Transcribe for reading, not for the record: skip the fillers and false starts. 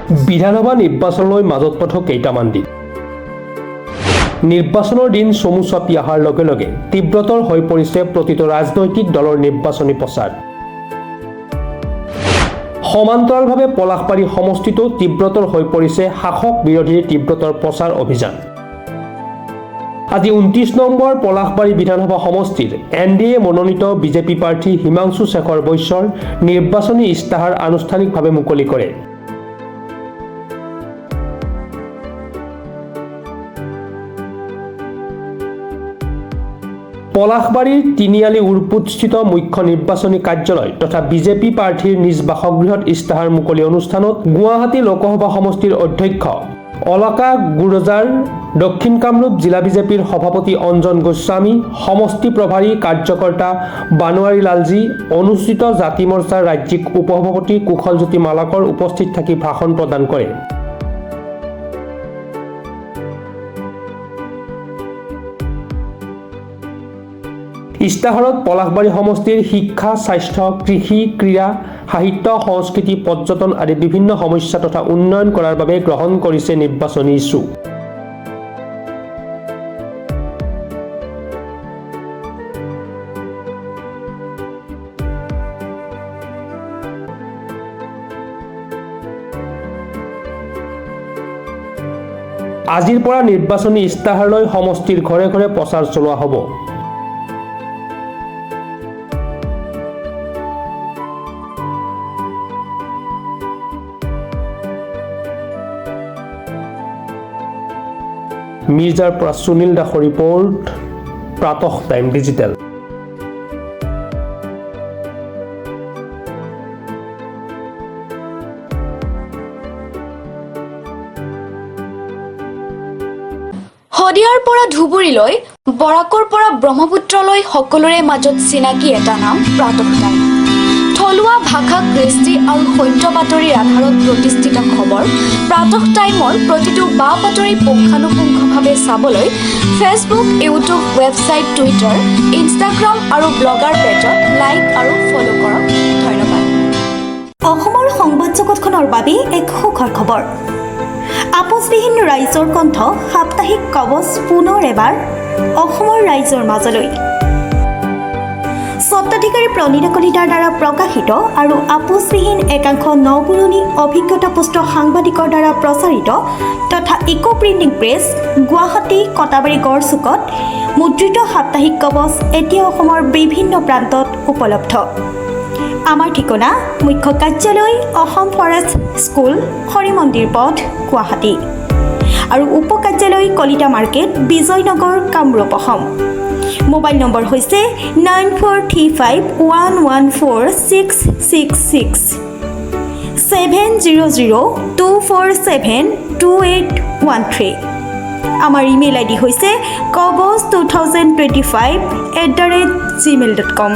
বিধানসভা নিৰ্বাচনলৈ মাজত পথক কেইটামান দিন নিৰ্বাচনৰ দিন চমু চাপি অহাৰ লগে লগে তীব্ৰতৰ হৈ পৰিছে প্ৰতিটো ৰাজনৈতিক দলৰ নিৰ্বাচনী প্ৰচাৰ সমান্তৰালভাৱে পলাশবাৰী সমষ্টিটো তীব্ৰতৰ হৈ পৰিছে শাসক বিৰোধীৰ তীব্ৰতৰ প্ৰচাৰ অভিযান আজি 29 নম্বৰ পলাশবাৰী বিধানসভা সমষ্টিৰ এনডিএ মনোনীত বিজেপি প্ৰাৰ্থী হিমাংশু শেখৰ বৈশ্যৰ নিৰ্বাচনী ইস্তাহাৰ আনুষ্ঠানিকভাৱে মুকলি কৰে পলাশবাৰীৰ তিনিআলি উৰপুতস্থিত মুখ্য নিৰ্বাচনী কাৰ্যালয় তথা বিজেপি প্ৰাৰ্থীৰ নিজ বাসগৃহত ইস্তাহাৰ মুকলি অনুষ্ঠানত গুৱাহাটী লোকসভা সমষ্টিৰ অধ্যক্ষ অলকা গুৰজাৰ দক্ষিণ কামৰূপ জিলা বিজেপিৰ সভাপতি অঞ্জন গোস্বামী সমষ্টি প্ৰভাৰী কাৰ্যকৰ্তা বানোৱাৰী লালজী অনুসূচিত জাতি মৰ্চাৰ ৰাজ্যিক উপসভাপতি কুশলজ্যোতি মালাকৰ উপস্থিত থাকি ভাষণ প্ৰদান কৰে ইস্তাহাৰত পলাশবাৰী সমষ্টিৰ শিক্ষা স্বাস্থ্য কৃষি ক্ৰীড়া সাহিত্য সংস্কৃতি পৰ্যটন আদি বিভিন্ন সমস্যা তথা উন্নয়ন কৰাৰ বাবে গ্ৰহণ কৰিছে নিৰ্বাচনী ইছ্যু আজিৰ পৰা নিৰ্বাচনী ইস্তাহাৰলৈ সমষ্টিৰ ঘৰে ঘৰে প্ৰচাৰ চলোৱা হ'ব মিৰ্জাৰ পৰা সুনীল দাসৰ ৰিপৰ্ট প্ৰাতঃ টাইম ডিজিটেল শদিয়াৰ পৰা ধুবুৰীলৈ বৰাকৰ পৰা ব্ৰহ্মপুত্ৰলৈ সকলোৰে মাজত চিনাকি এটা নাম প্ৰাতঃ টাইম থলুৱা ভাষা কৃষ্টি আৰু সত্য বাতৰিৰ আধাৰত প্ৰতিষ্ঠিত খবৰ প্ৰাতঃ টাইমৰ প্ৰতিটো বা বাতৰি পুংখানুপুংখভাৱে চাবলৈ Facebook YouTube website Twitter Instagram আৰু ব্লগাৰ পেজত লাইক আৰু ফ'ল' কৰক ধন্যবাদ অসমৰ সংবাদ জগতখনৰ বাবে এক সুখৰ খবৰ আপোচবিহীন ৰাইজৰ কণ্ঠ সাপ্তাহিক কবচ পুনৰ এবাৰ অসমৰ ৰাইজৰ মাজলৈ স্বত্বাধিকাৰী প্ৰণীতা কলিতাৰ দ্বাৰা প্ৰকাশিত আৰু আপোচবিহীন একাংশ নপুৰণি অভিজ্ঞতাপুষ্ট সাংবাদিকৰ দ্বাৰা প্ৰচাৰিত তথা eco printing press Guwahati Katabari গড়চুকত মুদ্ৰিত সাপ্তাহিক কবচ এতিয়া অসমৰ বিভিন্ন প্ৰান্তত উপলব্ধ আমাৰ ঠিকনা মুখ্য কাৰ্যালয় অসম ফৰেষ্ট স্কুল হৰি মন্দিৰ পথ গুৱাহাটী আৰু উপ কাৰ্যালয় Kalita market Bijoynagar Kamrup Assam mobile number হৈছে 9435114666 7002472813 আমাৰ ইমেইল আইডি হৈছে kobos2025@gmail.com